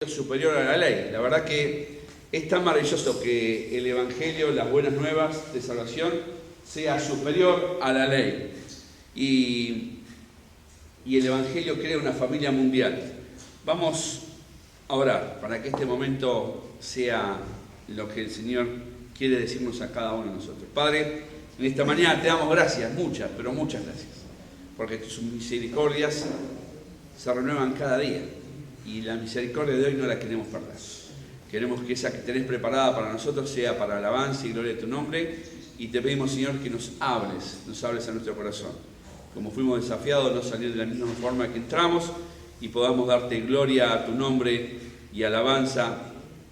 superior a la ley. La verdad que es tan maravilloso que el Evangelio, las buenas nuevas de salvación, sea superior a la ley. Y el Evangelio crea una familia mundial. Vamos a orar para que este momento sea lo que el Señor quiere decirnos a cada uno de nosotros. Padre, en esta mañana te damos gracias, muchas, pero muchas gracias, porque tus misericordias se renuevan cada día. Y la misericordia de hoy no la queremos perder. Queremos que esa que tenés preparada para nosotros sea para alabanza y gloria de tu nombre. Y te pedimos, Señor, que nos hables a nuestro corazón. Como fuimos desafiados, no salir de la misma forma que entramos y podamos darte gloria a tu nombre y alabanza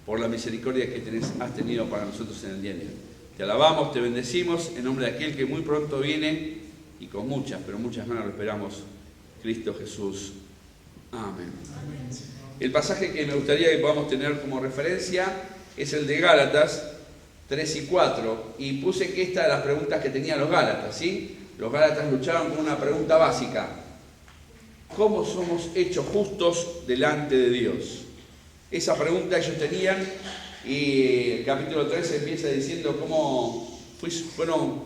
por la misericordia que has tenido para nosotros en el día de hoy. Te alabamos, te bendecimos en nombre de aquel que muy pronto viene y con muchas, pero muchas ganas lo esperamos, Cristo Jesús. Amén. El pasaje que me gustaría que podamos tener como referencia es el de Gálatas 3 y 4. Y puse que esta de las preguntas que tenían los Gálatas, ¿sí? Los Gálatas luchaban con una pregunta básica. ¿Cómo somos hechos justos delante de Dios? Esa pregunta ellos tenían, y el capítulo 3 empieza diciendo cómo fueron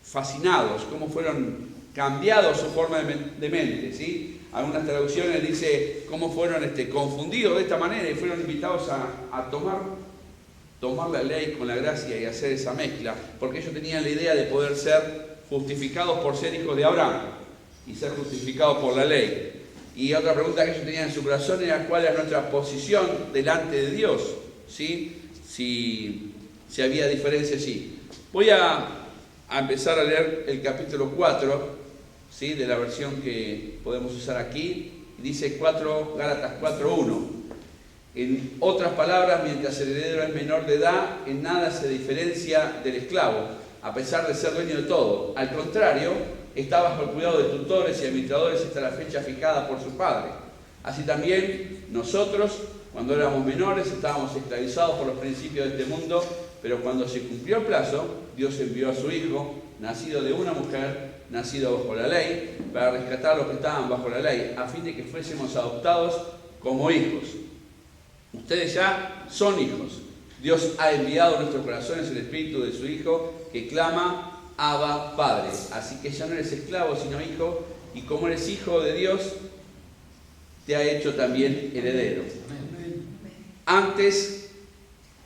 fascinados, cómo fueron cambiado su forma de mente, ¿sí? Algunas traducciones dice cómo fueron confundidos de esta manera y fueron invitados a tomar la ley con la gracia y hacer esa mezcla, porque ellos tenían la idea de poder ser justificados por ser hijos de Abraham y ser justificados por la ley. Y otra pregunta que ellos tenían en su corazón era cuál era nuestra posición delante de Dios, ¿sí? Si había diferencia, sí. Voy a empezar a leer el capítulo 4, ¿sí? De la versión que podemos usar aquí. Dice Gálatas 4:1. En otras palabras, mientras el heredero es menor de edad, en nada se diferencia del esclavo, a pesar de ser dueño de todo. Al contrario, está bajo el cuidado de tutores y administradores hasta la fecha fijada por su padre. Así también nosotros, cuando éramos menores, estábamos esclavizados por los principios de este mundo, pero cuando se cumplió el plazo, Dios envió a su Hijo, nacido de una mujer, nacido bajo la ley, para rescatar a los que estaban bajo la ley, a fin de que fuésemos adoptados como hijos. Ustedes ya son hijos. Dios ha enviado a nuestros corazones el Espíritu de su Hijo, que clama, Abba, Padre. Así que ya no eres esclavo, sino hijo, y como eres hijo de Dios, te ha hecho también heredero. Antes,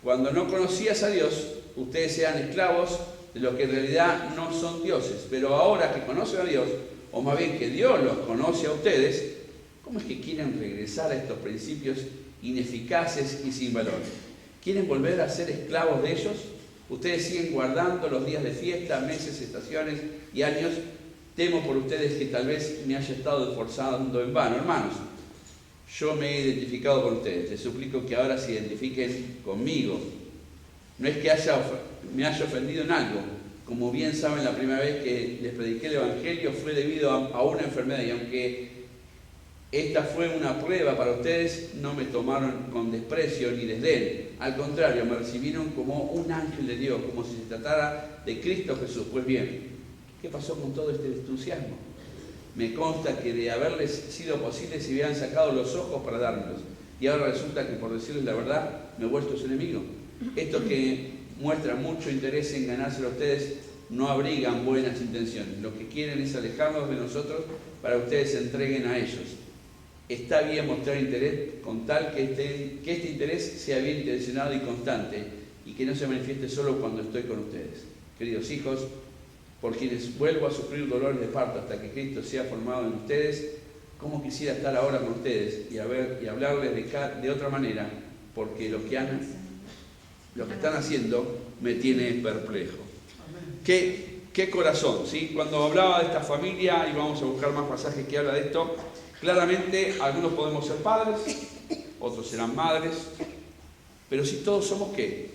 cuando no conocías a Dios, ustedes eran esclavos de los que en realidad no son dioses. Pero ahora que conocen a Dios, o más bien que Dios los conoce a ustedes, ¿cómo es que quieren regresar a estos principios ineficaces y sin valor? ¿Quieren volver a ser esclavos de ellos? Ustedes siguen guardando los días de fiesta, meses, estaciones y años. Temo por ustedes que tal vez me haya estado esforzando en vano. Hermanos, yo me he identificado con ustedes. Les suplico que ahora se identifiquen conmigo. No es que me haya ofendido en algo. Como bien saben, la primera vez que les prediqué el Evangelio fue debido a una enfermedad, y aunque esta fue una prueba para ustedes, no me tomaron con desprecio ni desdén. Al contrario, me recibieron como un ángel de Dios, como si se tratara de Cristo Jesús. Pues bien, ¿qué pasó con todo este entusiasmo? Me consta que de haberles sido posible se hubieran sacado los ojos para dármelos. Y ahora resulta que, por decirles la verdad, me he vuelto su enemigo. Estos que muestran mucho interés en ganárselo a ustedes no abrigan buenas intenciones. Lo que quieren es alejarnos de nosotros para que ustedes se entreguen a ellos. Está bien mostrar interés con tal que este interés sea bien intencionado y constante y que no se manifieste solo cuando estoy con ustedes. Queridos hijos, por quienes vuelvo a sufrir dolores de parto hasta que Cristo sea formado en ustedes, cómo quisiera estar ahora con ustedes y hablarles de otra manera, porque lo que están haciendo me tiene perplejo. ¿Qué corazón? ¿Sí? Cuando hablaba de esta familia, y vamos a buscar más pasajes que habla de esto, claramente algunos podemos ser padres, otros serán madres, pero si todos somos ¿qué?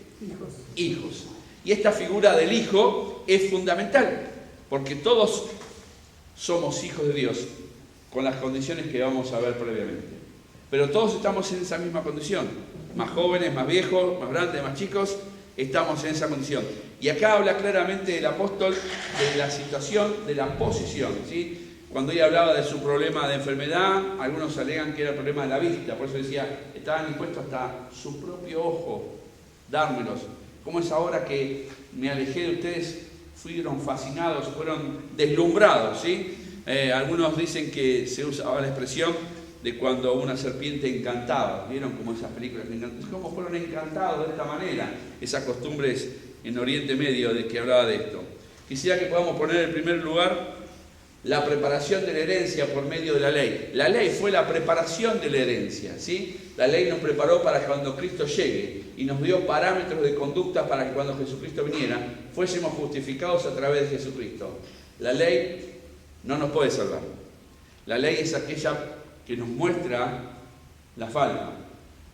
Hijos. Y esta figura del hijo es fundamental, porque todos somos hijos de Dios, con las condiciones que vamos a ver previamente. Pero todos estamos en esa misma condición, más jóvenes, más viejos, más grandes, más chicos, estamos en esa condición. Y acá habla claramente el apóstol de la situación, de la posición, ¿sí? cuando ella hablaba de su problema de enfermedad, algunos alegan que era el problema de la vista, por eso decía, estaban dispuestos hasta su propio ojo dármelos. ¿Cómo es ahora que me alejé de ustedes? Fueron fascinados, fueron deslumbrados, ¿sí? Algunos dicen que se usaba la expresión de cuando una serpiente encantaba. ¿Vieron como esas películas que encantan? ¿Cómo fueron encantados de esta manera? Esas costumbres en Oriente Medio de que hablaba de esto. Quisiera que podamos poner en primer lugar la preparación de la herencia por medio de la ley. La ley fue la preparación de la herencia, ¿sí? La ley nos preparó para que cuando Cristo llegue y nos dio parámetros de conducta para que cuando Jesucristo viniera fuésemos justificados a través de Jesucristo. La ley no nos puede salvar. La ley es aquella que nos muestra la falta.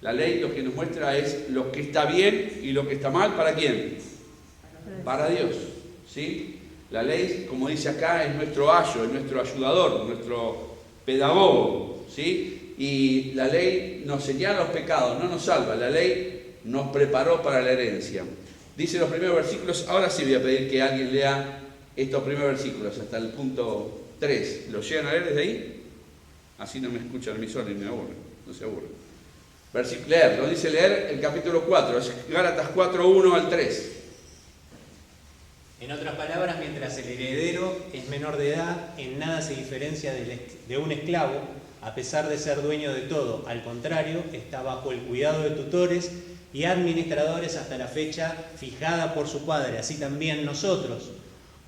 La ley lo que nos muestra es lo que está bien y lo que está mal. ¿Para quién? Para Dios, ¿sí? La ley, como dice acá, es nuestro ayo, es nuestro ayudador, nuestro pedagogo, ¿sí? Y la ley nos señala los pecados, no nos salva. La ley nos preparó para la herencia. Dice los primeros versículos. Ahora sí voy a pedir que alguien lea estos primeros versículos hasta el punto 3. ¿Lo llegan a leer desde ahí? Así no me escucha el emisor y me aburre, no se aburre. Leer, lo dice leer el capítulo 4, es Gálatas 4, 1 al 3. En otras palabras, mientras el heredero es menor de edad, en nada se diferencia de un esclavo, a pesar de ser dueño de todo. Al contrario, está bajo el cuidado de tutores y administradores hasta la fecha fijada por su padre. Así también nosotros,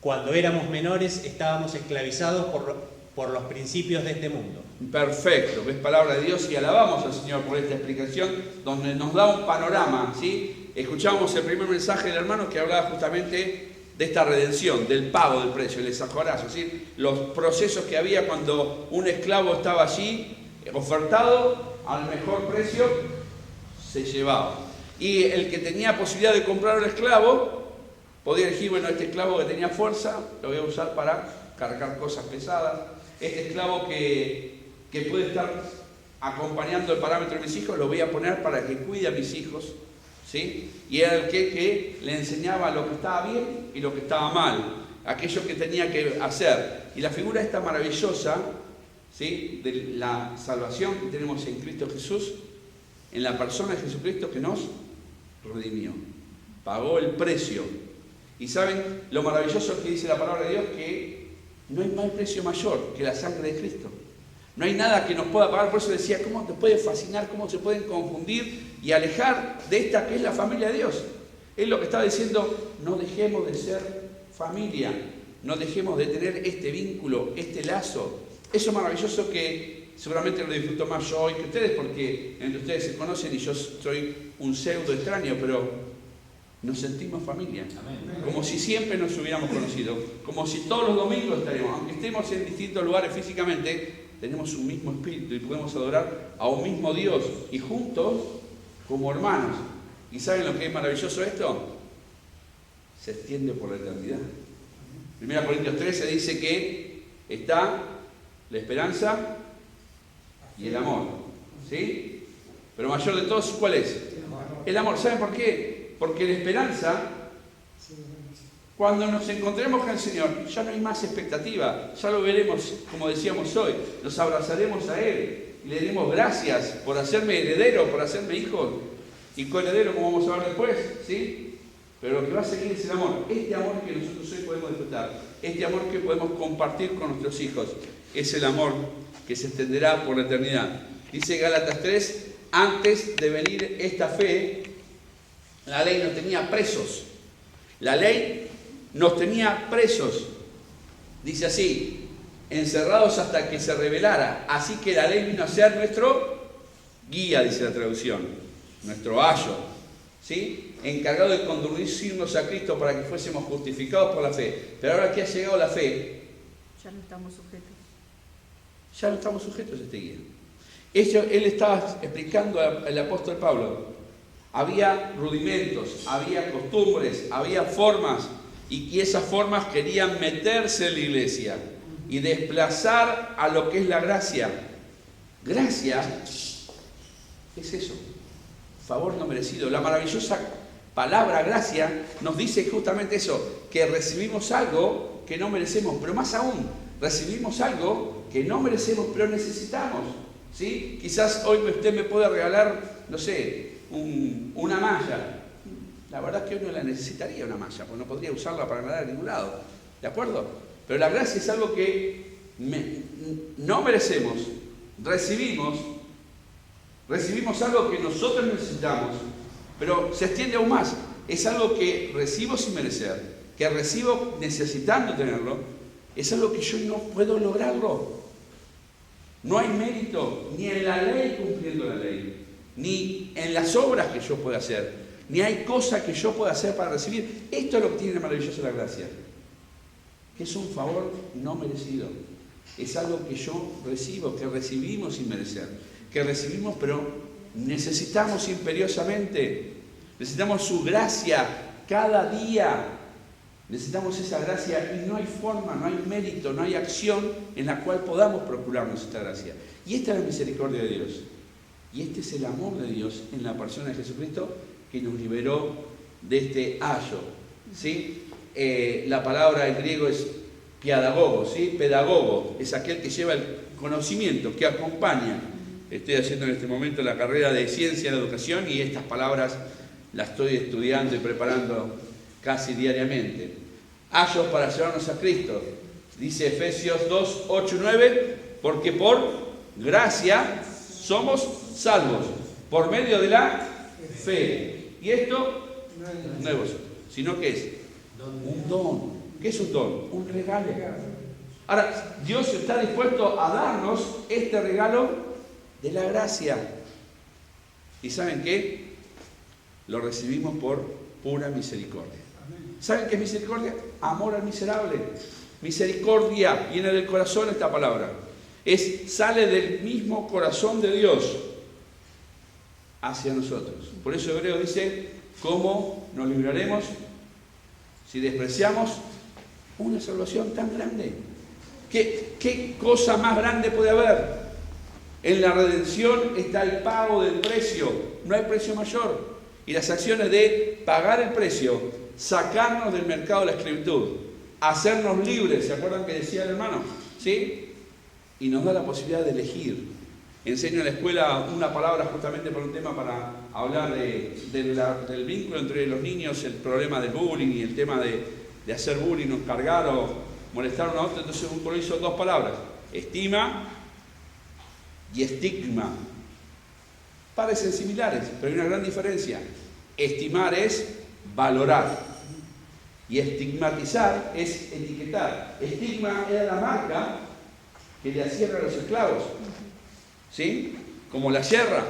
cuando éramos menores, estábamos esclavizados por los principios de este mundo. Perfecto, es palabra de Dios y alabamos al Señor por esta explicación donde nos da un panorama, ¿sí? Escuchamos el primer mensaje del hermano que hablaba justamente de esta redención, del pago del precio, el esajorazo, ¿sí? Los procesos que había cuando un esclavo estaba allí, ofertado al mejor precio, se llevaba. Y el que tenía posibilidad de comprar al esclavo, podía elegir, bueno, este esclavo que tenía fuerza, lo voy a usar para cargar cosas pesadas. Este esclavo que puede estar acompañando el parámetro de mis hijos, lo voy a poner para que cuide a mis hijos, ¿sí? Y era el que le enseñaba lo que estaba bien y lo que estaba mal, aquello que tenía que hacer. Y la figura esta maravillosa, ¿sí?, de la salvación que tenemos en Cristo Jesús, en la persona de Jesucristo que nos redimió, pagó el precio. Y saben lo maravilloso que dice la palabra de Dios, que no hay mal precio mayor que la sangre de Cristo. No hay nada que nos pueda pagar. Por eso decía, ¿cómo te puede fascinar? ¿Cómo se pueden confundir y alejar de esta que es la familia de Dios? Es lo que estaba diciendo, no dejemos de ser familia, no dejemos de tener este vínculo, este lazo. Eso maravilloso que seguramente lo disfruto más yo hoy que ustedes, porque entre ustedes se conocen y yo soy un pseudo extraño, pero nos sentimos familia, como si siempre nos hubiéramos conocido, como si todos los domingos estaremos, aunque estemos en distintos lugares físicamente, tenemos un mismo espíritu y podemos adorar a un mismo Dios y juntos como hermanos. ¿Y saben lo que es maravilloso esto? Se extiende por la eternidad. 1 Corintios 13 dice que está la esperanza y el amor, ¿sí? Pero mayor de todos, ¿cuál es? El amor. ¿Saben por qué? Porque la esperanza, cuando nos encontremos con el Señor, ya no hay más expectativa, ya lo veremos como decíamos hoy, nos abrazaremos a Él y le diremos gracias por hacerme heredero, por hacerme hijo y coheredero, como vamos a ver después, ¿sí? Pero lo que va a seguir es el amor, este amor que nosotros hoy podemos disfrutar, este amor que podemos compartir con nuestros hijos, es el amor que se extenderá por la eternidad. Dice Gálatas 3, antes de venir esta fe, la ley nos tenía presos. La ley nos tenía presos. Dice así, encerrados hasta que se revelara. Así que la ley vino a ser nuestro guía, dice la traducción, nuestro ayo, ¿sí? Encargado de conducirnos a Cristo para que fuésemos justificados por la fe. Pero ahora que ha llegado la fe, ya no estamos sujetos. Ya no estamos sujetos a este guía. Él estaba explicando al apóstol Pablo. Había rudimentos, había costumbres, había formas, y esas formas querían meterse en la iglesia y desplazar a lo que es la gracia. Gracia es eso, favor no merecido. La maravillosa palabra gracia nos dice justamente eso, que recibimos algo que no merecemos, pero más aún, recibimos algo que no merecemos, pero necesitamos. ¿Sí? Quizás hoy usted me pueda regalar, no sé, una malla. La verdad es que hoy no la necesitaría una malla, porque no podría usarla para nadar a ningún lado. ¿De acuerdo? Pero la gracia es algo que no merecemos. Recibimos algo que nosotros necesitamos, pero se extiende aún más. Es algo que recibo sin merecer, que recibo necesitando tenerlo. Es algo que yo no puedo lograrlo. No hay mérito ni en la ley cumpliendo la ley, ni en las obras que yo pueda hacer, ni hay cosa que yo pueda hacer para recibir. Esto es lo que tiene de maravilloso la gracia, que es un favor no merecido. Es algo que yo recibo, que recibimos sin merecer, que recibimos pero necesitamos imperiosamente. Necesitamos su gracia cada día. Necesitamos esa gracia y no hay forma, no hay mérito, no hay acción en la cual podamos procurarnos esta gracia. Y esta es la misericordia de Dios. Y este es el amor de Dios en la persona de Jesucristo que nos liberó de este ayo. ¿Sí? La palabra en griego es pedagogo, ¿sí? Pedagogo es aquel que lleva el conocimiento, que acompaña. Estoy haciendo en este momento la carrera de Ciencia de la Educación y estas palabras las estoy estudiando y preparando casi diariamente. Ayos para llevarnos a Cristo. Dice Efesios 2, 8 y 9, porque por gracia somos salvos, por medio de la fe. Y esto no es vosotros, sino que es un don. ¿Qué es un don? Un regalo. Ahora, Dios está dispuesto a darnos este regalo de la gracia. ¿Y saben qué? Lo recibimos por pura misericordia. ¿Saben qué es misericordia? Amor al miserable. Misericordia, viene del corazón esta palabra. Sale del mismo corazón de Dios hacia nosotros. Por eso Hebreo dice, ¿cómo nos libraremos si despreciamos una salvación tan grande? ¿Qué cosa más grande puede haber? En la redención está el pago del precio, no hay precio mayor. Y las acciones de pagar el precio, sacarnos del mercado de la esclavitud, hacernos libres, ¿se acuerdan que decía el hermano? ¿Sí? Y nos da la posibilidad de elegir. Enseño en la escuela una palabra justamente por un tema para hablar del vínculo entre los niños, el problema del bullying y el tema de hacer bullying o cargar o molestar a uno a otro. Entonces un coro hizo dos palabras, estima y estigma. Parecen similares, pero hay una gran diferencia. Estimar es valorar y estigmatizar es etiquetar. Estigma era la marca que le hacían a los esclavos, ¿sí? Como la yerra.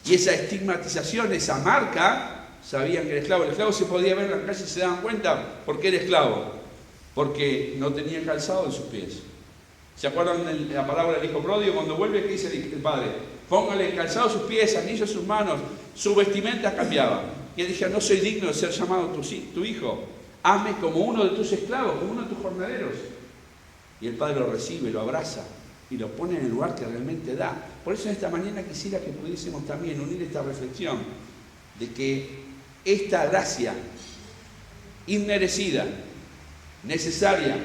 Y esa estigmatización, esa marca, sabían que el esclavo se podía ver en la calle y se daban cuenta por qué era esclavo, porque no tenía calzado en sus pies. ¿Se acuerdan de la parábola del hijo pródigo? Cuando vuelve, ¿qué dice el padre? Póngale calzado sus pies, anillos sus manos, su vestimenta cambiaba. Y él decía, no soy digno de ser llamado tu hijo, hazme como uno de tus esclavos, como uno de tus jornaleros. Y el padre lo recibe, lo abraza y lo pone en el lugar que realmente da. Por eso en esta mañana quisiera que pudiésemos también unir esta reflexión de que esta gracia inmerecida, necesaria,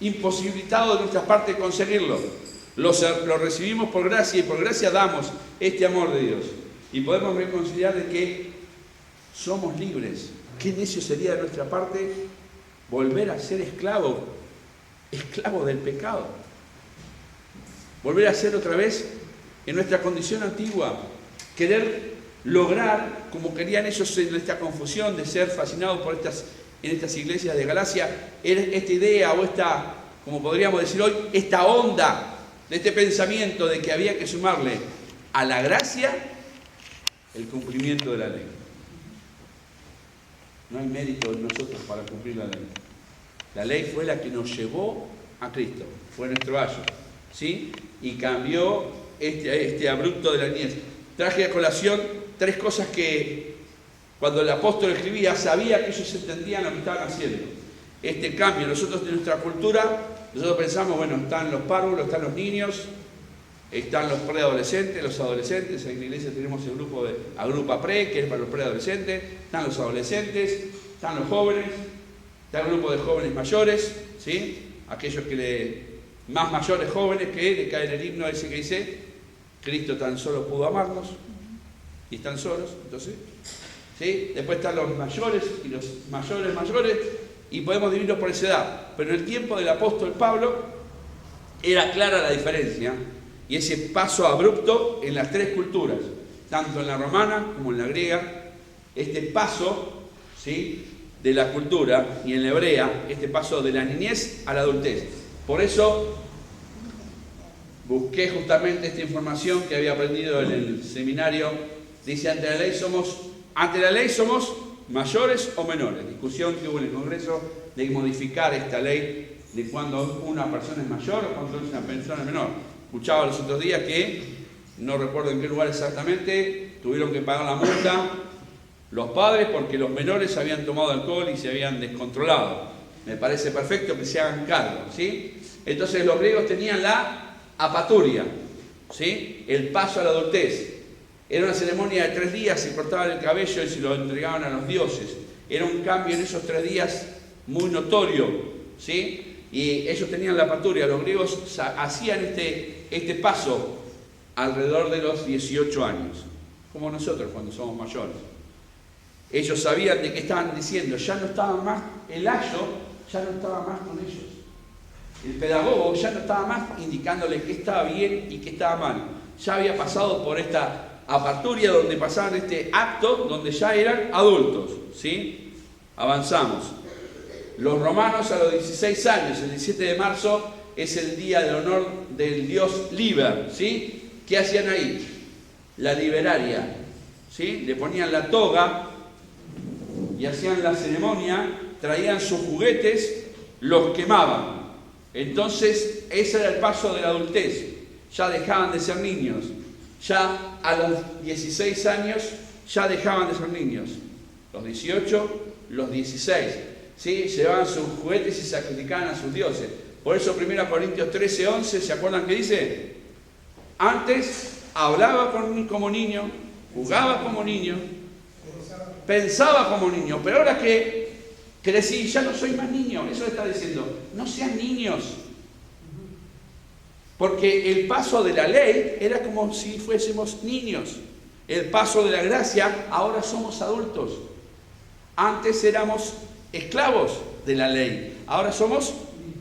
imposibilitado de nuestra parte conseguirlo, lo recibimos por gracia y por gracia damos este amor de Dios. Y podemos reconciliar de que somos libres. Qué necio sería de nuestra parte volver a ser esclavo del pecado. Volver a ser otra vez en nuestra condición antigua. Querer lograr, como querían ellos en esta confusión de ser fascinados por en estas iglesias de Galacia, esta idea o esta, como podríamos decir hoy, esta onda de este pensamiento de que había que sumarle a la gracia el cumplimiento de la ley. No hay mérito en nosotros para cumplir la ley. La ley fue la que nos llevó a Cristo, fue nuestro ayo, ¿sí? Y cambió este abrupto de la niñez. Traje a colación tres cosas que cuando el apóstol escribía sabía que ellos entendían lo que estaban haciendo. Este cambio, nosotros en nuestra cultura, nosotros pensamos, bueno, están los párvulos, están los niños, están los preadolescentes, los adolescentes. En la iglesia tenemos el grupo de Agrupa Pre, que es para los preadolescentes, están los adolescentes, están los jóvenes, está el grupo de jóvenes mayores, ¿sí? aquellos más mayores, jóvenes, que le caen el himno ese que dice, Cristo tan solo pudo amarnos, y están solos, entonces, ¿sí? Después están los mayores y los mayores, y podemos dividirlos por esa edad. Pero en el tiempo del apóstol Pablo era clara la diferencia, y ese paso abrupto en las tres culturas, tanto en la romana como en la griega, este paso, ¿sí?, de la cultura, y en la hebrea, este paso de la niñez a la adultez. Por eso busqué justamente esta información que había aprendido en el seminario. Dice, ante la ley somos mayores o menores. Discusión que hubo en el Congreso de modificar esta ley de cuando una persona es mayor o cuando es una persona menor. Escuchaba los otros días que, no recuerdo en qué lugar exactamente, tuvieron que pagar la multa los padres porque los menores habían tomado alcohol y se habían descontrolado. Me parece perfecto que se hagan cargo, ¿sí? Entonces los griegos tenían la apaturia, ¿sí?, el paso a la adultez. Era una ceremonia de 3 días, se cortaban el cabello y se lo entregaban a los dioses. Era un cambio en esos 3 días muy notorio, ¿sí? Y ellos tenían la apaturia. Los griegos hacían este paso alrededor de los 18 años, como nosotros cuando somos mayores. Ellos sabían de qué estaban diciendo, ya no estaba más, el ayo ya no estaba más con ellos. El pedagogo ya no estaba más indicándole qué estaba bien y qué estaba mal. Ya había pasado por esta apaturia donde pasaban este acto donde ya eran adultos, ¿sí? Avanzamos. Los romanos a los 16 años, el 17 de marzo, es el día del honor del dios Liber, ¿sí? ¿Qué hacían ahí? La liberaria, ¿sí? Le ponían la toga y hacían la ceremonia, traían sus juguetes, los quemaban. Entonces, ese era el paso de la adultez. Ya dejaban de ser niños. Ya a los 16 años, ya dejaban de ser niños. Los 18, los 16. ¿Sí? Llevaban sus juguetes y sacrificaban a sus dioses. Por eso 1 Corintios 13, 11, ¿se acuerdan qué dice? Antes hablaba como niño, jugaba como niño, pensaba como niño, pero ahora que crecí, ya no soy más niño. Eso está diciendo, no sean niños. Porque el paso de la ley era como si fuésemos niños. El paso de la gracia, ahora somos adultos. Antes éramos esclavos de la ley, ahora somos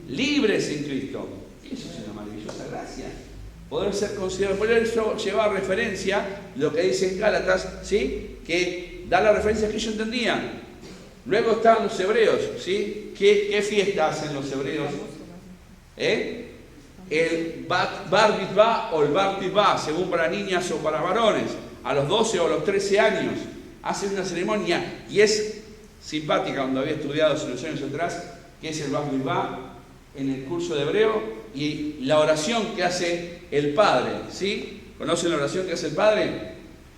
libres en Cristo. Eso es una maravillosa gracia. Poder ser considerado, por eso lleva referencia lo que dice en Gálatas, ¿sí?, que da la referencia que ellos entendían. Luego estaban los hebreos, ¿sí? ¿Qué fiesta hacen los hebreos? El Bar Mitzvah o el Bar Mitzvah, según para niñas o para varones, a los 12 o a los 13 años, hacen una ceremonia y es simpática, cuando había estudiado hace unos años atrás, que es el Bar Mitzvah en el curso de hebreo, y la oración que hace el padre, ¿sí? ¿Conocen la oración que hace el padre?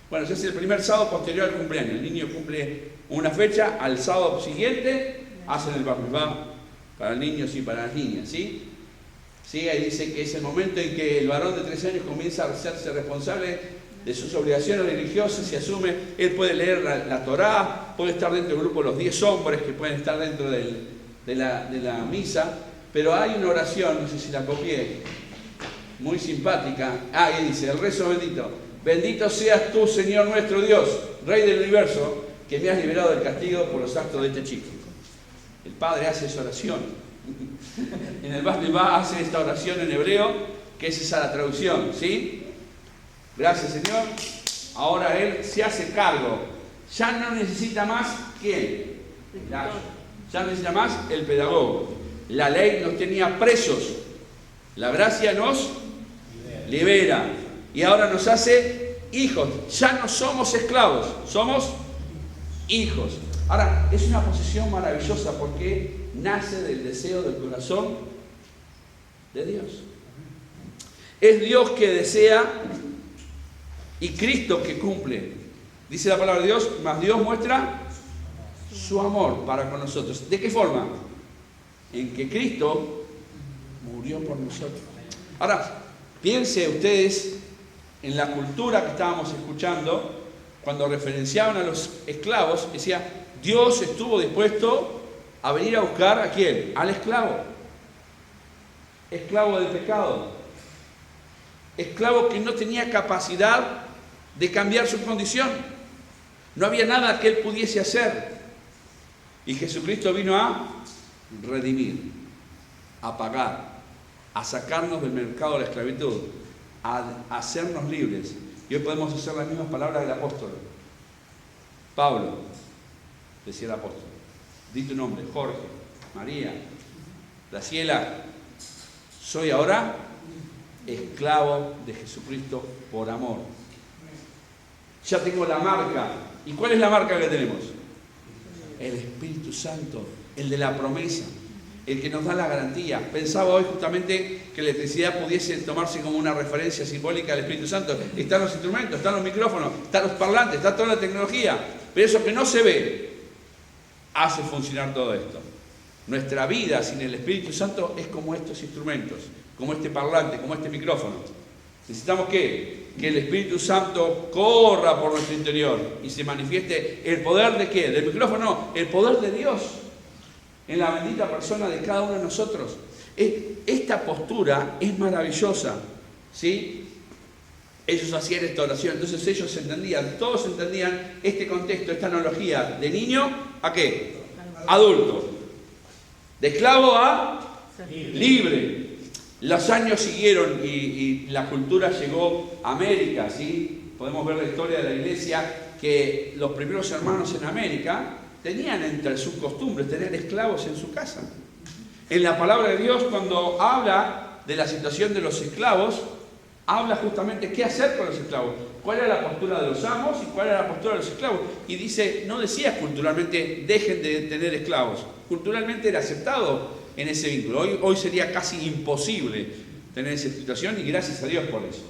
Bueno, se hace el primer sábado posterior al cumpleaños. El niño cumple una fecha, al sábado siguiente hacen el Bar Mitzvah para niños y para las niñas, ¿sí? ¿Sí? Ahí dice que es el momento en que el varón de 13 años comienza a hacerse responsable de sus obligaciones religiosas y asume, él puede leer la Torá, puede estar dentro del grupo de los 10 hombres que pueden estar dentro de la misa, pero hay una oración, no sé si la copié, muy simpática. Ahí dice, el rezo bendito. Bendito seas tú, Señor nuestro Dios, Rey del universo, que me has liberado del castigo por los actos de este chico. El Padre hace esa oración. En el Bar Mitzvah hace esta oración en hebreo, que es esa la traducción, ¿sí? Gracias, Señor. Ahora Él se hace cargo. Ya no necesita más, ¿quién? Ya no necesita más el pedagogo. La ley nos tenía presos. La gracia nos libera. Y ahora nos hace hijos. Ya no somos esclavos, somos hijos. Ahora, es una posición maravillosa porque nace del deseo del corazón de Dios. Es Dios que desea y Cristo que cumple. Dice la palabra de Dios, mas Dios muestra su amor para con nosotros. ¿De qué forma? En que Cristo murió por nosotros. Ahora, piensen ustedes en la cultura que estábamos escuchando, cuando referenciaban a los esclavos, decía, Dios estuvo dispuesto a venir a buscar ¿a quién? Al esclavo. esclavo del pecado, esclavo que no tenía capacidad de cambiar su condición. No había nada que él pudiese hacer. Y Jesucristo vino a redimir, a pagar, a sacarnos del mercado de la esclavitud, a hacernos libres. Y hoy podemos hacer las mismas palabras del apóstol. Pablo, decía el apóstol, di tu nombre, Jorge, María, Graciela, soy ahora esclavo de Jesucristo por amor. Ya tengo la marca. ¿Y cuál es la marca que tenemos? El Espíritu Santo, el de la promesa, el que nos da la garantía. Pensaba hoy justamente que la electricidad pudiese tomarse como una referencia simbólica al Espíritu Santo. Están los instrumentos, están los micrófonos, están los parlantes, está toda la tecnología. Pero eso que no se ve hace funcionar todo esto. Nuestra vida sin el Espíritu Santo es como estos instrumentos, como este parlante, como este micrófono. Necesitamos que el Espíritu Santo corra por nuestro interior y se manifieste el poder de ¿qué? Del micrófono, el poder de Dios en la bendita persona de cada uno de nosotros. Esta postura es maravillosa, ¿sí? Ellos hacían esta oración, entonces ellos entendían, todos entendían este contexto, esta analogía de niño a ¿qué? Adulto, de esclavo a libre. Los años siguieron y la cultura llegó a América, ¿sí? Podemos ver la historia de la iglesia, que los primeros hermanos en América tenían entre sus costumbres tener esclavos en su casa. En la palabra de Dios, cuando habla de la situación de los esclavos, habla justamente qué hacer con los esclavos, cuál era la postura de los amos y cuál era la postura de los esclavos. Y dice, no decía culturalmente dejen de tener esclavos, culturalmente era aceptado en ese vínculo. Hoy sería casi imposible tener esa situación y gracias a Dios por eso.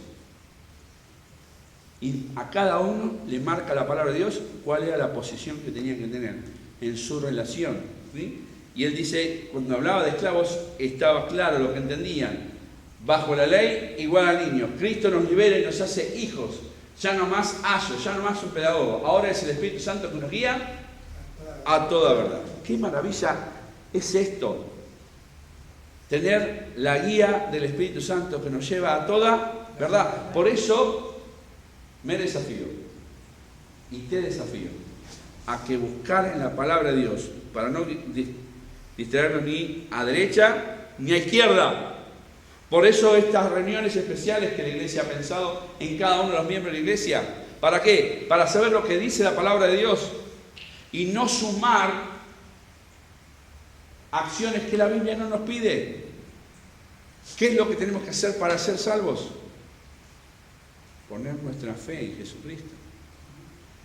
Y a cada uno le marca la palabra de Dios cuál era la posición que tenían que tener en su relación, ¿sí? Y él dice, cuando hablaba de esclavos, estaba claro lo que entendían. Bajo la ley, igual a niños. Cristo nos libera y nos hace hijos. Ya no más ayo, ya no más un pedagogo. Ahora es el Espíritu Santo que nos guía a toda verdad. ¡Qué maravilla es esto! Tener la guía del Espíritu Santo que nos lleva a toda verdad. Por eso me desafío y te desafío a que buscar en la palabra de Dios para no distraernos ni a derecha ni a izquierda. Por eso estas reuniones especiales que la iglesia ha pensado en cada uno de los miembros de la iglesia. ¿Para qué? Para saber lo que dice la palabra de Dios y no sumar acciones que la Biblia no nos pide. ¿Qué es lo que tenemos que hacer para ser salvos? Poner nuestra fe en Jesucristo.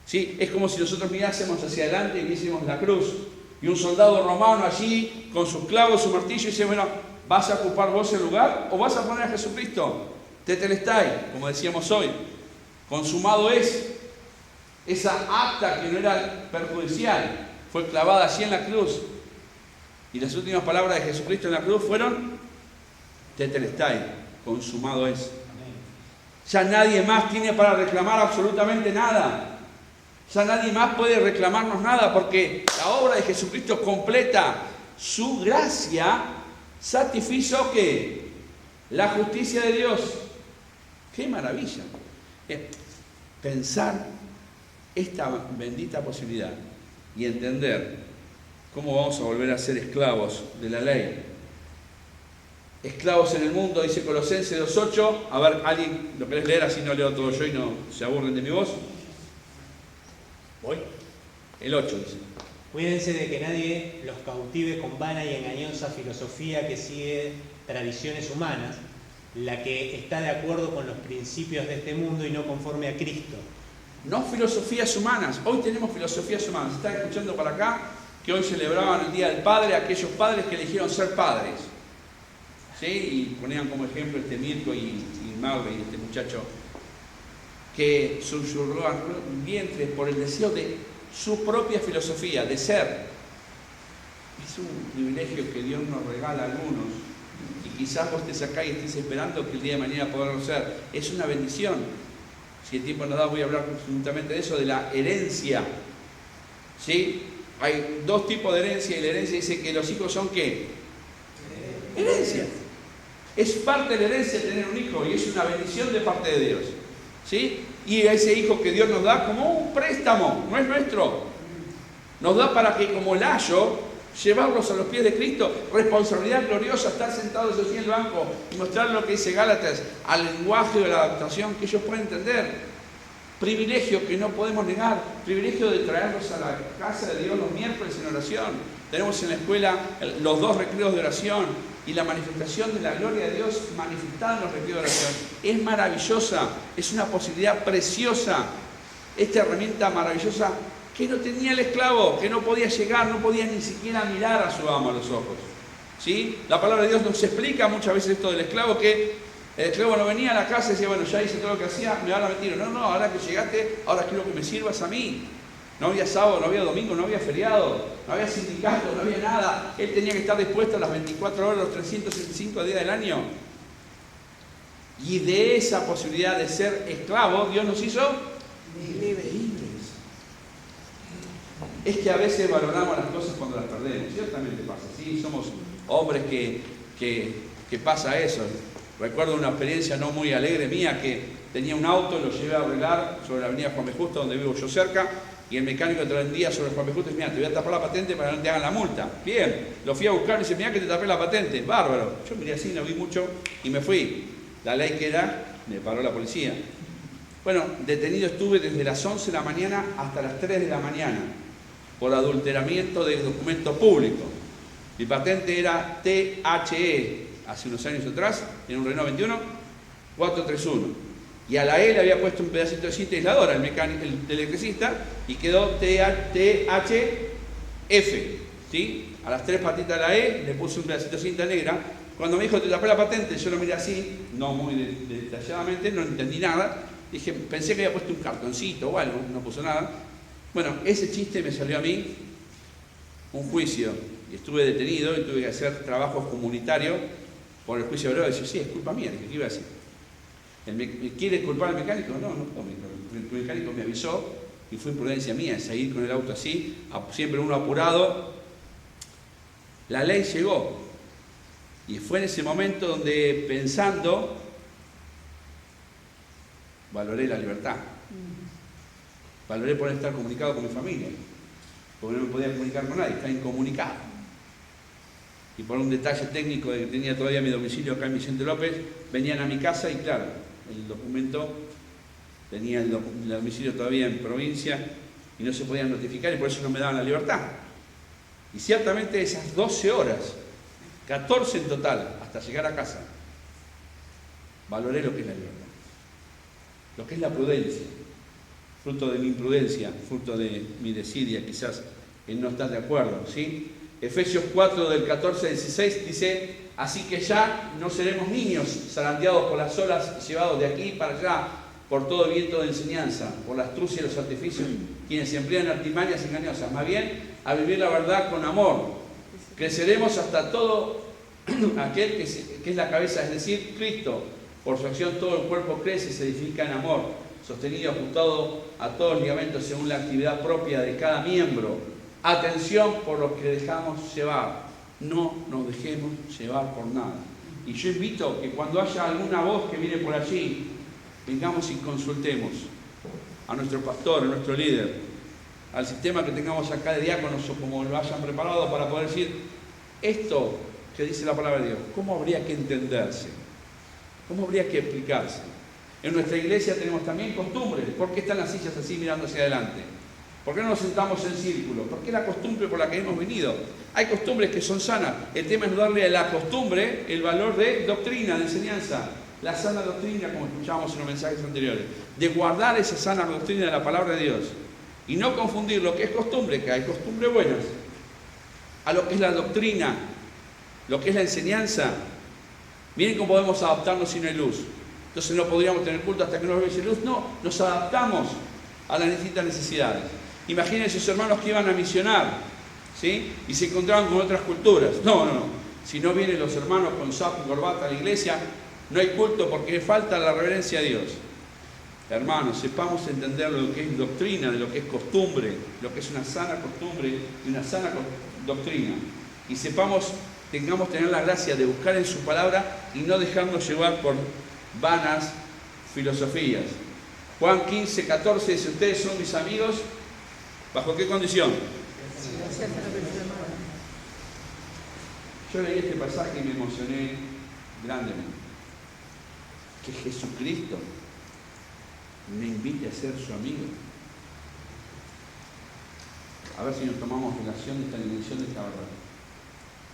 ¿Sí? Es como si nosotros mirásemos hacia adelante y viésemos la cruz y un soldado romano allí con sus clavos, su martillo y dice, bueno, ¿vas a ocupar vos el lugar o vas a poner a Jesucristo? Tetelestai, como decíamos hoy. Consumado es. Esa acta que no era perjudicial fue clavada allí en la cruz. Y las últimas palabras de Jesucristo en la cruz fueron Tetelestai, consumado es. Ya nadie más tiene para reclamar absolutamente nada. Ya nadie más puede reclamarnos nada porque la obra de Jesucristo completa su gracia. Satisfizo que la justicia de Dios. ¡Qué maravilla! Pensar esta bendita posibilidad y entender cómo vamos a volver a ser esclavos de la ley. Esclavos en el mundo, dice Colosenses 2:8. A ver, ¿alguien lo querés leer? Así no leo todo yo y no se aburren de mi voz. ¿Voy? El 8 dice. Cuídense de que nadie los cautive con vana y engañosa filosofía que sigue tradiciones humanas, la que está de acuerdo con los principios de este mundo y no conforme a Cristo. No filosofías humanas. Hoy tenemos filosofías humanas. Están escuchando para acá que hoy celebraban el Día del Padre aquellos padres que eligieron ser padres. ¿Sí? Y ponían como ejemplo Mirko y Marley, este muchacho, que susurraban vientre por el deseo de su propia filosofía, de ser. Es un privilegio que Dios nos regala a algunos. Y quizás vos estés acá y estés esperando que el día de mañana podamos ser. Es una bendición. Si el tiempo nos da, voy a hablar justamente de eso, de la herencia. ¿Sí? Hay dos tipos de herencia y la herencia dice que los hijos son ¿qué? Herencia. Es parte de la herencia tener un hijo y es una bendición de parte de Dios. ¿Sí? Y ese hijo que Dios nos da como un préstamo, no es nuestro. Nos da para que como layo, llevarlos a los pies de Cristo. Responsabilidad gloriosa, estar sentados así en el banco y mostrar lo que dice Gálatas al lenguaje de la adaptación que ellos pueden entender. Privilegio que no podemos negar, privilegio de traerlos a la casa de Dios los miércoles en oración. Tenemos en la escuela los 2 recreos de oración y la manifestación de la gloria de Dios manifestada en los recreos de oración. Es maravillosa, es una posibilidad preciosa, esta herramienta maravillosa que no tenía el esclavo, que no podía llegar, no podía ni siquiera mirar a su amo a los ojos. ¿Sí? La palabra de Dios nos explica muchas veces esto del esclavo, que el esclavo no venía a la casa y decía, bueno, ya hice todo lo que hacía, me van a meter. No, ahora que llegaste, ahora quiero que me sirvas a mí. No había sábado, no había domingo, no había feriado, no había sindicato, no había nada. Él tenía que estar dispuesto a las 24 horas, los 365 días del año. Y de esa posibilidad de ser esclavo, Dios nos hizo libres. Es que a veces valoramos las cosas cuando las perdemos. Ciertamente pasa, ¿sí? Somos hombres que pasa eso. Recuerdo una experiencia no muy alegre mía, que tenía un auto, lo llevé a arreglar sobre la avenida Juan B. Justo, donde vivo yo cerca, y el mecánico te vendía sobre Juan B. Justo y dice, mira, te voy a tapar la patente para que no te hagan la multa. Bien, lo fui a buscar y dice, mira que te tapé la patente. Bárbaro. Yo miré así, no vi mucho y me fui. La ley que era, me paró la policía. Bueno, detenido estuve desde las 11 de la mañana hasta las 3 de la mañana por adulteramiento de documento público. Mi patente era THE, hace unos años atrás, en un Renault 21, 431. Y a la E le había puesto un pedacito de cinta aisladora, el electricista, y quedó THF. ¿Sí? A las 3 patitas de la E le puse un pedacito de cinta negra. Cuando me dijo, te tapé la patente, yo lo miré así, no muy detalladamente, no entendí nada. Dije, pensé que había puesto un cartoncito o algo, no puso nada. Bueno, ese chiste me salió a mí un juicio. Y estuve detenido y tuve que hacer trabajos comunitarios por el juicio obrero. Y decía, sí, es culpa mía. ¿Qué iba a decir? ¿Quiere culpar al mecánico? No, el mecánico me avisó y fue imprudencia mía seguir con el auto así, siempre uno apurado. La ley llegó y fue en ese momento donde, pensando, valoré la libertad. Valoré poder estar comunicado con mi familia, porque no me podía comunicar con nadie, estaba incomunicado. Y por un detalle técnico de que tenía todavía mi domicilio acá en Vicente López, venían a mi casa y claro, el documento tenía el domicilio todavía en provincia y no se podían notificar y por eso no me daban la libertad. Y ciertamente esas 12 horas, 14 en total, hasta llegar a casa, valoré lo que es la libertad, lo que es la prudencia, fruto de mi imprudencia, fruto de mi desidia, quizás en no estar de acuerdo, ¿sí? Efesios 4 del 14 al 16 dice, así que ya no seremos niños zarandeados por las olas, llevados de aquí para allá por todo viento de enseñanza, por la astucia y los artificios, quienes emplean artimañas engañosas, más bien a vivir la verdad con amor. Creceremos hasta todo aquel que es la cabeza, es decir, Cristo. Por su acción todo el cuerpo crece y se edifica en amor, sostenido, ajustado a todos los ligamentos según la actividad propia de cada miembro. Atención por lo que dejamos llevar, no nos dejemos llevar por nada. Y yo invito que cuando haya alguna voz que viene por allí, vengamos y consultemos a nuestro pastor, a nuestro líder, al sistema que tengamos acá de diáconos o como lo hayan preparado para poder decir, esto que dice la palabra de Dios, ¿cómo habría que entenderse? ¿Cómo habría que explicarse? En nuestra iglesia tenemos también costumbres. ¿Por qué están las sillas así mirando hacia adelante? ¿Por qué no nos sentamos en círculo? ¿Por qué la costumbre por la que hemos venido? Hay costumbres que son sanas. El tema es darle a la costumbre el valor de doctrina, de enseñanza. La sana doctrina, como escuchábamos en los mensajes anteriores. De guardar esa sana doctrina de la palabra de Dios. Y no confundir lo que es costumbre, que hay costumbres buenas, a lo que es la doctrina, lo que es la enseñanza. Miren cómo podemos adaptarnos si no hay luz. Entonces no podríamos tener culto hasta que no hubiese luz. No, nos adaptamos a las distintas necesidades. Imaginen esos hermanos que iban a misionar, ¿sí? Y se encontraban con otras culturas. No. Si no vienen los hermanos con saco y corbata a la iglesia, no hay culto porque falta la reverencia a Dios. Hermanos, sepamos entender lo que es doctrina, de lo que es costumbre, lo que es una sana costumbre y una sana doctrina. Y sepamos tener la gracia de buscar en su palabra y no dejarnos llevar por vanas filosofías. Juan 15, 14 dice, ustedes son mis amigos, ¿bajo qué condición? Yo leí este pasaje y me emocioné grandemente. Que Jesucristo me invite a ser su amigo. A ver si nos tomamos relación de esta dimensión de esta verdad.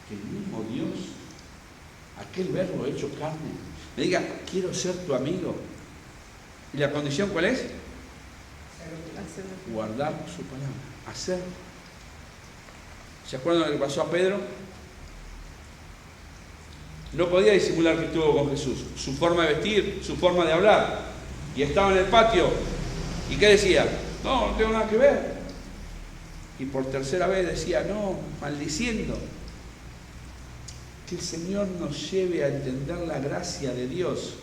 Que el mismo Dios, aquel verbo hecho carne, me diga, quiero ser tu amigo. ¿Y la condición cuál es? Guardar su palabra, hacer. ¿Se acuerdan de lo que pasó a Pedro? No podía disimular que estuvo con Jesús. Su forma de vestir, su forma de hablar. Y estaba en el patio. ¿Y qué decía? No, no tengo nada que ver. Y por tercera vez decía, no, maldiciendo. Que el Señor nos lleve a entender la gracia de Dios,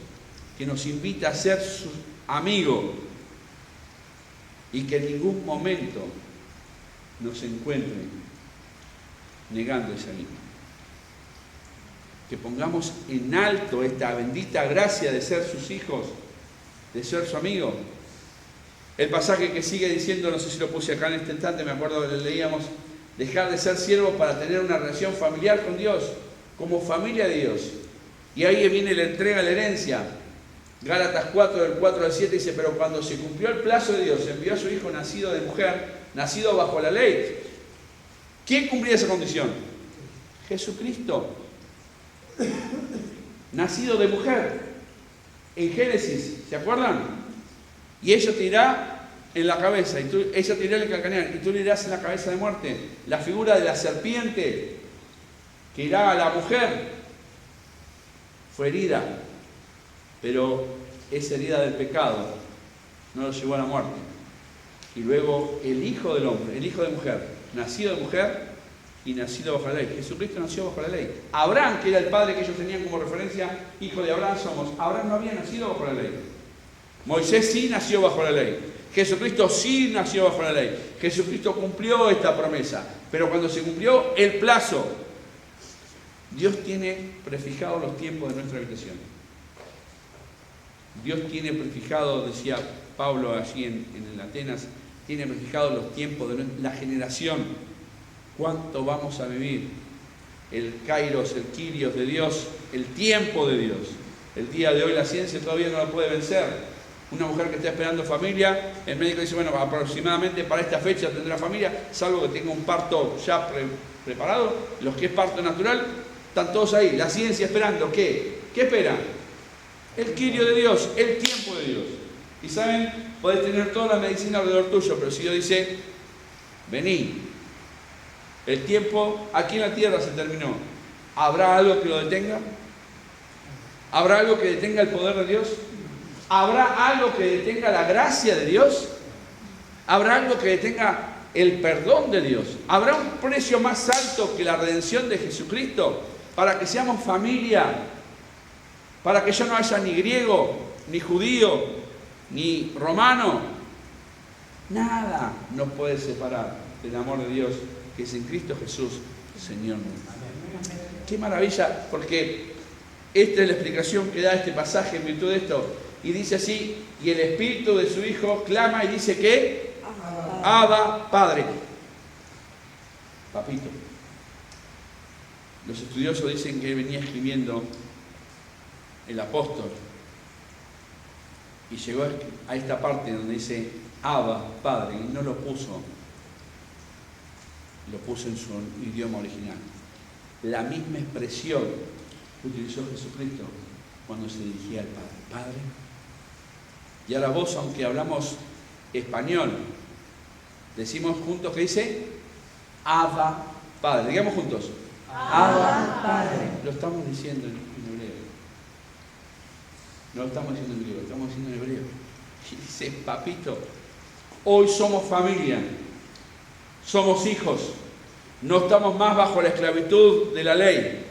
que nos invita a ser su amigo y que en ningún momento nos encuentre negando ese amigo. Que pongamos en alto esta bendita gracia de ser sus hijos, de ser su amigo. El pasaje que sigue diciendo, no sé si lo puse acá en este instante, me acuerdo que leíamos, dejar de ser siervos para tener una relación familiar con Dios, como familia de Dios. Y ahí viene la entrega de la herencia. Gálatas 4, del 4 al 7 dice, pero cuando se cumplió el plazo de Dios, envió a su hijo nacido de mujer, nacido bajo la ley. ¿Quién cumplía esa condición? Jesucristo. Nacido de mujer. En Génesis, ¿se acuerdan? Y ella te irá en la cabeza, ella te irá en el calcanear, y tú le irás en la cabeza de muerte. La figura de la serpiente que irá a la mujer fue herida, pero esa herida del pecado no lo llevó a la muerte. Y luego el hijo del hombre, el hijo de mujer, nacido de mujer y nacido bajo la ley. Jesucristo nació bajo la ley. Abraham, que era el padre que ellos tenían como referencia, hijo de Abraham somos. Abraham no había nacido bajo la ley. Moisés sí nació bajo la ley. Jesucristo sí nació bajo la ley. Jesucristo cumplió esta promesa. Pero cuando se cumplió el plazo, Dios tiene prefijados los tiempos de nuestra habitación. Dios tiene prefijado, decía Pablo allí en Atenas, tiene prefijados los tiempos de la generación. ¿Cuánto vamos a vivir? El kairos, el kyrios de Dios, el tiempo de Dios. El día de hoy la ciencia todavía no lo puede vencer. Una mujer que está esperando familia, el médico dice, bueno, aproximadamente para esta fecha tendrá familia, salvo que tenga un parto ya preparado. Los que es parto natural, están todos ahí. La ciencia esperando, ¿qué? ¿Qué espera? El kyrio de Dios, el tiempo de Dios. Y saben, podés tener toda la medicina alrededor tuyo, pero si Dios dice, vení, el tiempo aquí en la tierra se terminó. ¿Habrá algo que lo detenga? ¿Habrá algo que detenga el poder de Dios? ¿Habrá algo que detenga la gracia de Dios? ¿Habrá algo que detenga el perdón de Dios? ¿Habrá un precio más alto que la redención de Jesucristo para que seamos familia? Para que ya no haya ni griego, ni judío, ni romano. Nada nos puede separar del amor de Dios que es en Cristo Jesús, Señor nuestro. Qué maravilla, porque esta es la explicación que da este pasaje en virtud de esto. Y dice así, y el espíritu de su Hijo clama y dice que Abba, Padre. Papito. Los estudiosos dicen que él venía escribiendo el apóstol y llegó a esta parte donde dice Abba, Padre, y no lo puso en su idioma original. La misma expresión que utilizó Jesucristo cuando se dirigía al Padre. Padre. Y ahora vos, aunque hablamos español, decimos juntos que dice Abba, Padre. Digamos juntos. Abba, Padre. Lo estamos diciendo en hebreo. No lo estamos diciendo en griego, lo estamos diciendo en hebreo. Y dice, papito, hoy somos familia, somos hijos, no estamos más bajo la esclavitud de la ley,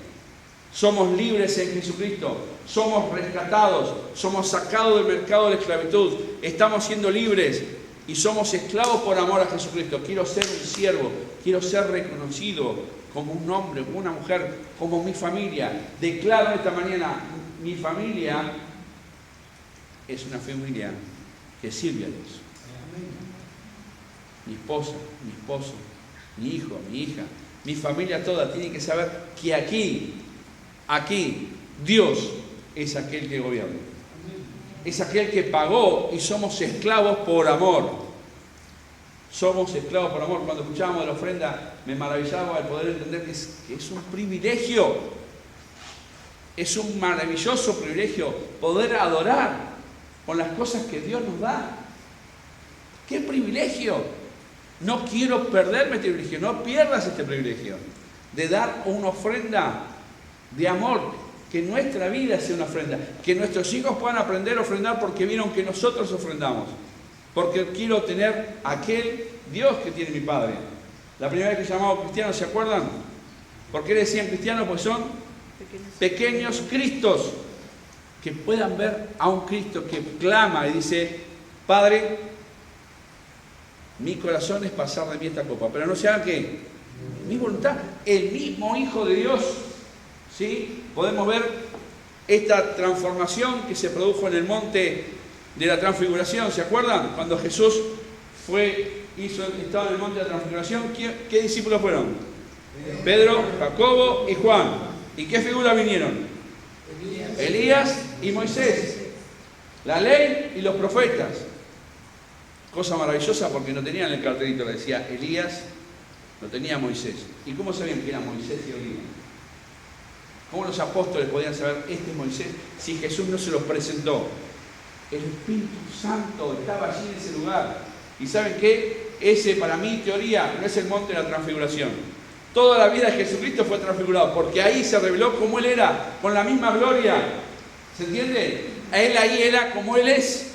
somos libres en Jesucristo, somos rescatados, somos sacados del mercado de la esclavitud, estamos siendo libres y somos esclavos por amor a Jesucristo. Quiero ser un siervo, quiero ser reconocido como un hombre, como una mujer, como mi familia. Declaro esta mañana, mi familia es una familia que sirve a Dios. Mi esposa, mi esposo, mi hijo, mi hija, mi familia toda tiene que saber que aquí, Dios es aquel que gobierna. Es aquel que pagó y somos esclavos por amor. Somos esclavos por amor. Cuando escuchábamos de la ofrenda, me maravillaba el poder entender que es un privilegio. Es un maravilloso privilegio poder adorar con las cosas que Dios nos da. ¡Qué privilegio! No quiero perderme este privilegio. No pierdas este privilegio de dar una ofrenda de amor. Que nuestra vida sea una ofrenda. Que nuestros hijos puedan aprender a ofrendar porque vieron que nosotros ofrendamos. Porque quiero tener aquel Dios que tiene mi Padre. La primera vez que llamamos cristianos, ¿se acuerdan? ¿Por qué decían cristianos? Pues son pequeños Cristos. Que puedan ver a un Cristo que clama y dice: Padre, mi corazón es pasar de mí esta copa, pero no se haga que mi voluntad. El mismo Hijo de Dios, ¿sí? Podemos ver esta transformación que se produjo en el monte de la transfiguración. ¿Se acuerdan? Cuando Jesús estaba en el monte de la transfiguración, ¿qué discípulos fueron? Pedro, Jacobo y Juan. ¿Y qué figuras vinieron? Elías y Moisés. La ley y los profetas. Cosa maravillosa porque no tenían el cartelito, le decía Elías, no tenía Moisés. ¿Y cómo sabían que era Moisés y Elías? ¿Cómo los apóstoles podían saber este es Moisés si Jesús no se los presentó? El Espíritu Santo estaba allí en ese lugar. ¿Y saben qué? Ese, para mí, teoría, no es el monte de la transfiguración. Toda la vida de Jesucristo fue transfigurado, porque ahí se reveló como Él era, con la misma gloria. ¿Se entiende? Él ahí era como Él es,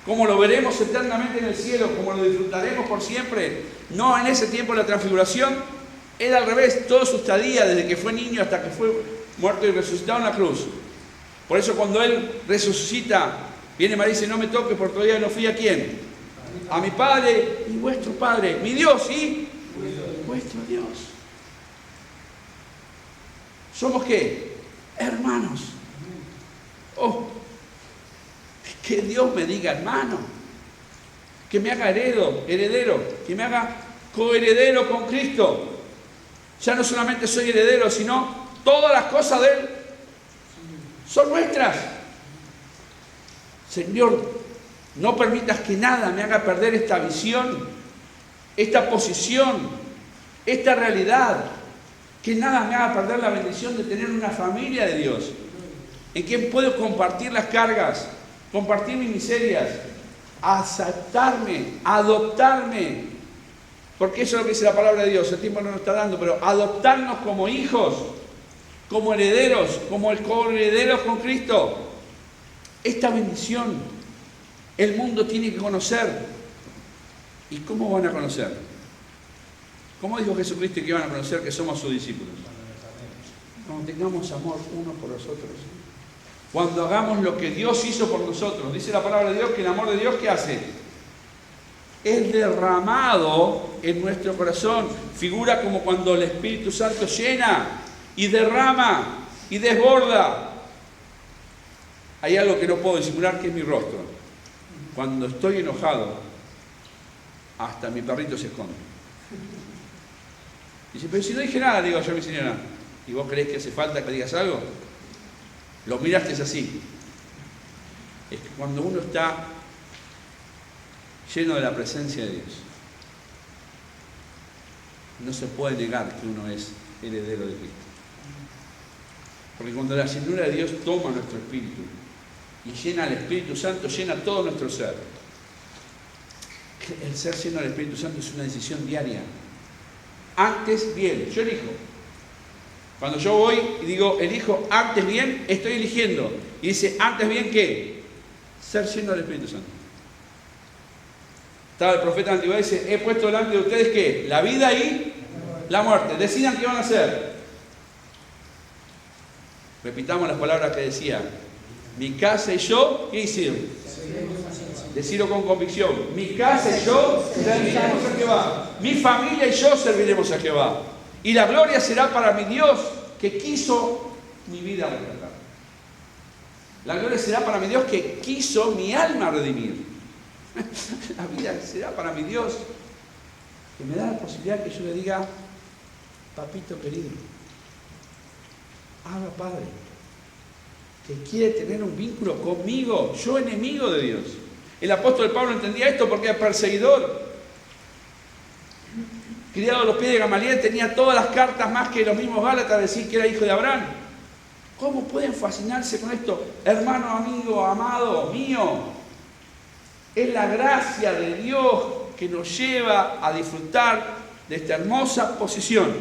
como lo veremos eternamente en el cielo, como lo disfrutaremos por siempre. No en ese tiempo de la transfiguración, era al revés, toda su estadía, desde que fue niño hasta que fue muerto y resucitado en la cruz. Por eso cuando Él resucita, viene María y dice: no me toques porque todavía no fui a quién. A mi Padre y vuestro Padre. Mi Dios y vuestro Dios. ¿Somos qué? Hermanos. Oh, que Dios me diga hermano. Que me haga heredero. Que me haga coheredero con Cristo. Ya no solamente soy heredero, sino todas las cosas de Él son nuestras. Señor, no permitas que nada me haga perder esta visión, esta posición, esta realidad. Que nada me haga perder la bendición de tener una familia de Dios, en quien puedo compartir las cargas, compartir mis miserias, aceptarme, adoptarme. Porque eso es lo que dice la palabra de Dios. El tiempo no nos está dando, pero adoptarnos como hijos, como herederos, como el coherederos con Cristo. Esta bendición el mundo tiene que conocer. ¿Y cómo van a conocer? ¿Cómo dijo Jesucristo que iban a conocer que somos sus discípulos? Cuando tengamos amor unos por los otros. Cuando hagamos lo que Dios hizo por nosotros. Dice la palabra de Dios que el amor de Dios, ¿qué hace? Es derramado en nuestro corazón. Figura como cuando el Espíritu Santo llena y derrama y desborda. Hay algo que no puedo disimular, que es mi rostro. Cuando estoy enojado, hasta mi perrito se esconde. Dice: pero si no dije nada, digo yo a mi señora. ¿Y vos creés que hace falta que digas algo? Lo miraste es así. Es que cuando uno está lleno de la presencia de Dios, no se puede negar que uno es heredero de Cristo. Porque cuando la llenura de Dios toma nuestro espíritu y llena al Espíritu Santo, llena todo nuestro ser. El ser lleno del Espíritu Santo es una decisión diaria. Antes bien, yo elijo. Cuando yo voy y digo elijo antes bien, estoy eligiendo. Y dice antes bien ¿qué? Ser lleno del Espíritu Santo. Estaba el profeta de la antigüedad y dice: he puesto delante de ustedes ¿qué? La vida y la muerte. Decidan qué van a hacer. Repitamos las palabras que decía: mi casa y yo, ¿qué hicieron? Decirlo con convicción. Mi casa y yo serviremos a Jehová. Mi familia y yo serviremos a Jehová. Y la gloria será para mi Dios que quiso mi vida rescatar. La gloria será para mi Dios que quiso mi alma redimir. La vida será para mi Dios que me da la posibilidad que yo le diga, papito querido, Abba Padre, que quiere tener un vínculo conmigo, yo enemigo de Dios. El apóstol Pablo entendía esto porque era perseguidor. Criado a los pies de Gamaliel, tenía todas las cartas más que los mismos Gálatas, decir que era hijo de Abraham. ¿Cómo pueden fascinarse con esto? Hermano, amigo, amado mío, es la gracia de Dios que nos lleva a disfrutar de esta hermosa posición,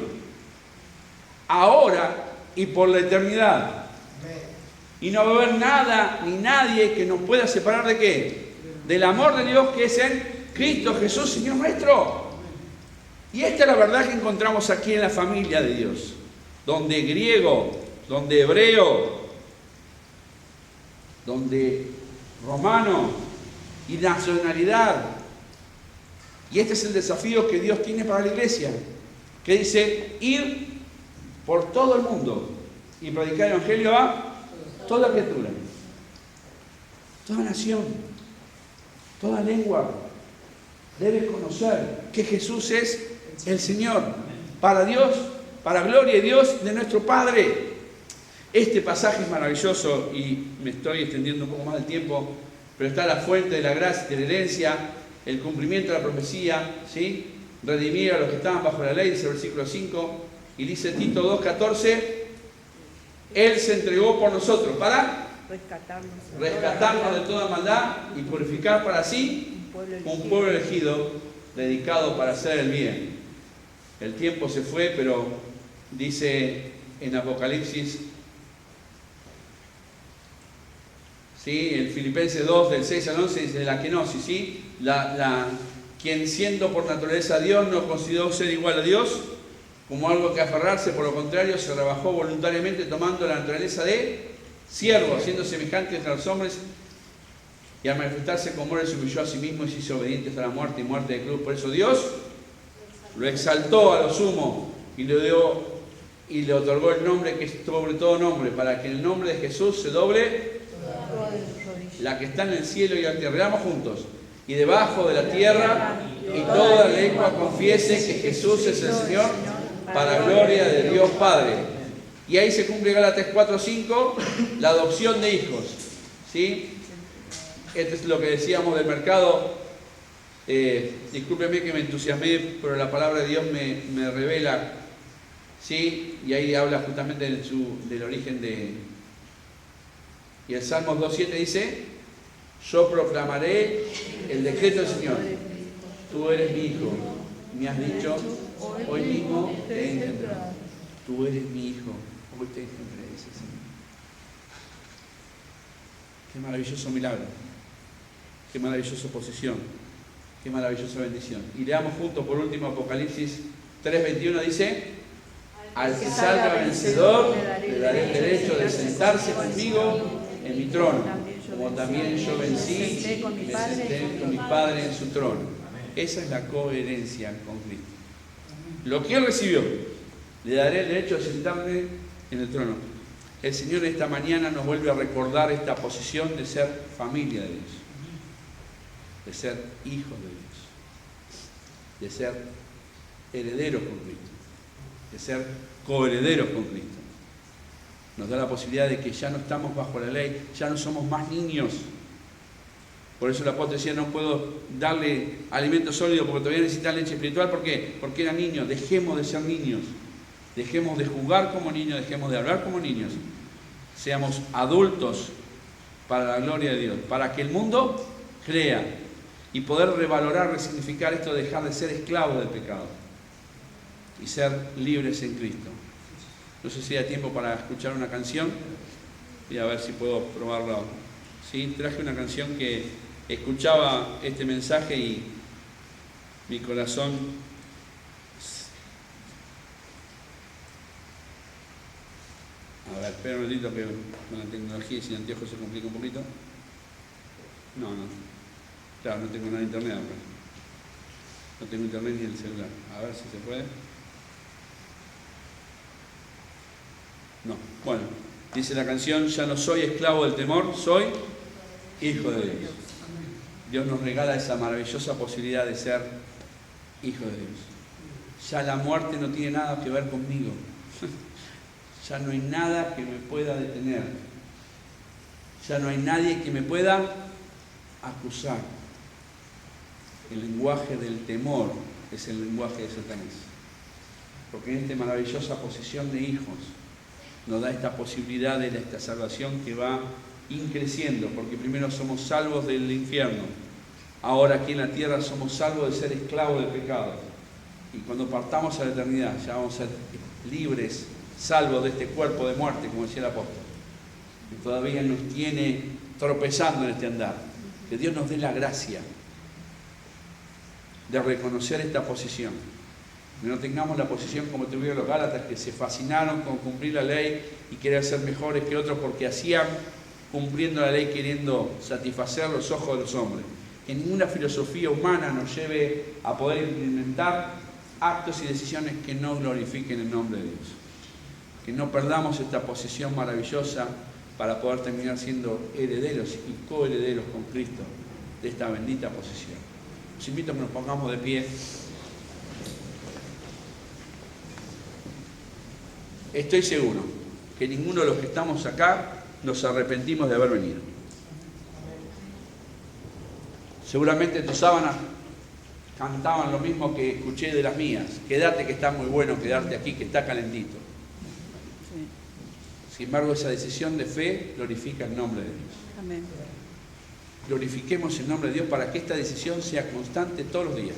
ahora y por la eternidad. Y no va a haber nada ni nadie que nos pueda separar ¿de qué? Del amor de Dios que es en Cristo Jesús, Señor nuestro. Y esta es la verdad que encontramos aquí en la familia de Dios, donde griego, donde hebreo, donde romano y nacionalidad. Y este es el desafío que Dios tiene para la iglesia, que dice ir por todo el mundo y predicar el evangelio a toda criatura, toda nación, toda lengua. Debe conocer que Jesús es el Señor, para Dios, para gloria de Dios de nuestro Padre. Este pasaje es maravilloso y me estoy extendiendo un poco más del tiempo, pero está la fuente de la gracia, de la herencia, el cumplimiento de la profecía, ¿sí? Redimir a los que estaban bajo la ley, dice el versículo 5, y dice Tito 2:14, Él se entregó por nosotros para rescatarnos de toda maldad y purificar para sí un pueblo elegido, dedicado para hacer el bien. El tiempo se fue, pero dice en Apocalipsis, ¿sí? El Filipenses 2, del 6 al 11, dice la kenosis, ¿sí? Quien siendo por naturaleza Dios no consideró ser igual a Dios como algo que aferrarse, por lo contrario se rebajó voluntariamente tomando la naturaleza de siervo, siendo semejante entre los hombres, y al manifestarse como hombre se humilló a sí mismo y se hizo obediente hasta la muerte y muerte de cruz. Por eso Dios lo exaltó a lo sumo y le otorgó el nombre que es sobre todo nombre, para que en el nombre de Jesús se doble la que está en el cielo y la tierra. Veamos juntos. Y debajo de la tierra, y toda lengua confiese que Jesús es el Señor, para gloria de Dios Padre. Y ahí se cumple Gálatas 4:5, la adopción de hijos. ¿Sí? Esto es lo que decíamos del mercado. Discúlpeme que me entusiasmé, pero la palabra de Dios me revela. ¿Sí? Y ahí habla justamente del origen de... Y el Salmos 2:7 dice, yo proclamaré el decreto del Señor. Tú eres mi hijo. Me has dicho, hoy mismo te he engendrado. Tú eres mi hijo. Hoy te engendré, dice el Señor. Qué maravilloso milagro. Qué maravillosa posición. Qué maravillosa bendición. Y leamos juntos por último Apocalipsis 3:21, dice, al que salga vencedor le daré el derecho de sentarse conmigo en mi trono, como también yo vencí y me senté con mi Padre en su trono. Esa es la coherencia con Cristo. Lo que Él recibió, le daré el derecho de sentarme en el trono. El Señor esta mañana nos vuelve a recordar esta posición de ser familia de Dios, de ser hijos de Dios, de ser herederos con Cristo, de ser coherederos con Cristo. Nos da la posibilidad de que ya no estamos bajo la ley, ya no somos más niños. Por eso el apóstol decía, no puedo darle alimento sólido porque todavía necesitan leche espiritual. ¿Por qué? Porque eran niños. Dejemos de ser niños. Dejemos de jugar como niños, dejemos de hablar como niños. Seamos adultos para la gloria de Dios, para que el mundo crea y poder revalorar, resignificar esto de dejar de ser esclavos del pecado y ser libres en Cristo. No sé si hay tiempo para escuchar una canción y a ver si puedo probarlo. ¿Sí? Traje una canción que escuchaba este mensaje y mi corazón a ver, espera un momentito que con la tecnología y sin anteojos se complica un poquito. No. Claro, no tengo nada de internet ahora. No tengo internet ni el celular. A ver si se puede. No. Bueno, dice la canción, ya no soy esclavo del temor, soy hijo de Dios. Dios nos regala esa maravillosa posibilidad de ser hijo de Dios. Ya la muerte no tiene nada que ver conmigo. Ya no hay nada que me pueda detener. Ya no hay nadie que me pueda acusar. El lenguaje del temor es el lenguaje de Satanás. Porque en esta maravillosa posición de hijos nos da esta posibilidad de esta salvación que va increciendo, porque primero somos salvos del infierno, ahora aquí en la tierra somos salvos de ser esclavos del pecado, y cuando partamos a la eternidad ya vamos a ser libres, salvos de este cuerpo de muerte, como decía el apóstol, que todavía nos tiene tropezando en este andar. Que Dios nos dé la gracia de reconocer esta posición, que no tengamos la posición como tuvieron los Gálatas, que se fascinaron con cumplir la ley y querer ser mejores que otros porque hacían cumpliendo la ley queriendo satisfacer los ojos de los hombres. Que ninguna filosofía humana nos lleve a poder implementar actos y decisiones que no glorifiquen el nombre de Dios. Que no perdamos esta posición maravillosa para poder terminar siendo herederos y coherederos con Cristo de esta bendita posición. Os invito a que nos pongamos de pie. Estoy seguro que ninguno de los que estamos acá nos arrepentimos de haber venido. Seguramente tus sábanas cantaban lo mismo que escuché de las mías. Quédate que está muy bueno quedarte aquí, que está calentito. Sin embargo, esa decisión de fe glorifica el nombre de Dios. Amén. Glorifiquemos el nombre de Dios para que esta decisión sea constante todos los días.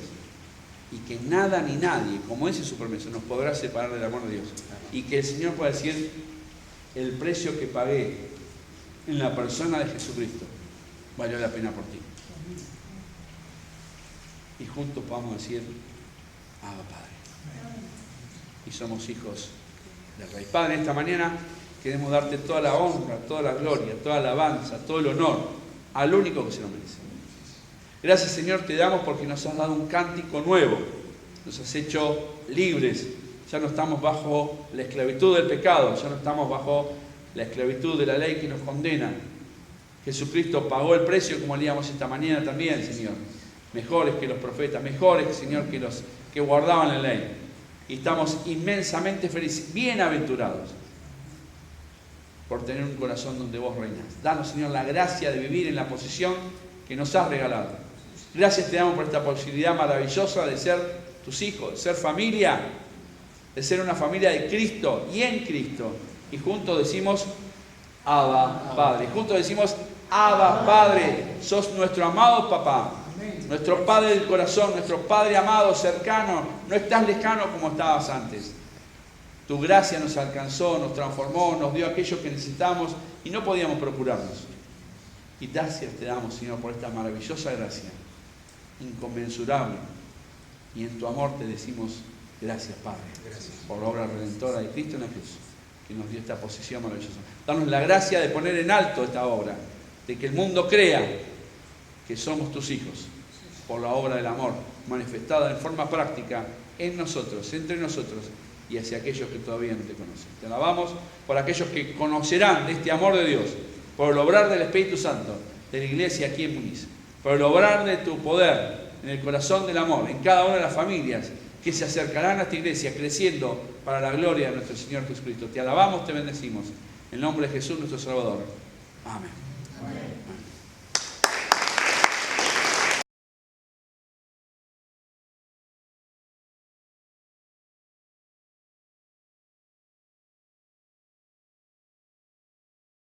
Y que nada ni nadie, como ese es su promesa, nos podrá separar del amor de Dios. Y que el Señor pueda decir, el precio que pagué en la persona de Jesucristo valió la pena por ti. Y juntos podamos decir, Abba Padre. Y somos hijos del Rey. Padre, esta mañana queremos darte toda la honra, toda la gloria, toda la alabanza, todo el honor al único que se lo merece. Gracias, Señor, te damos porque nos has dado un cántico nuevo. Nos has hecho libres. Ya no estamos bajo la esclavitud del pecado, ya no estamos bajo la esclavitud de la ley que nos condena. Jesucristo pagó el precio, como leíamos esta mañana también, Señor. Mejores que los profetas, mejores, Señor, que los que guardaban la ley. Y estamos inmensamente felices, bienaventurados, por tener un corazón donde vos reinas. Danos, Señor, la gracia de vivir en la posición que nos has regalado. Gracias te damos por esta posibilidad maravillosa de ser tus hijos, de ser familia, de ser una familia de Cristo y en Cristo. Y juntos decimos, Abba Padre. Juntos decimos, Abba Padre, sos nuestro amado papá, nuestro Padre del corazón, nuestro Padre amado, cercano. No estás lejano como estabas antes. Tu gracia nos alcanzó, nos transformó, nos dio aquello que necesitamos y no podíamos procurarnos. Y gracias te damos, Señor, por esta maravillosa gracia, inconmensurable. Y en tu amor te decimos, gracias, Padre, gracias por la obra redentora de Cristo en la cruz, que nos dio esta posición maravillosa. Danos la gracia de poner en alto esta obra, de que el mundo crea que somos tus hijos, por la obra del amor, manifestada en forma práctica en nosotros, entre nosotros, y hacia aquellos que todavía no te conocen. Te alabamos por aquellos que conocerán de este amor de Dios, por el obrar del Espíritu Santo, de la iglesia aquí en Muniz, por el obrar de tu poder en el corazón del amor, en cada una de las familias que se acercarán a esta iglesia, creciendo para la gloria de nuestro Señor Jesucristo. Te alabamos, te bendecimos. En el nombre de Jesús, nuestro Salvador. Amén. Amén.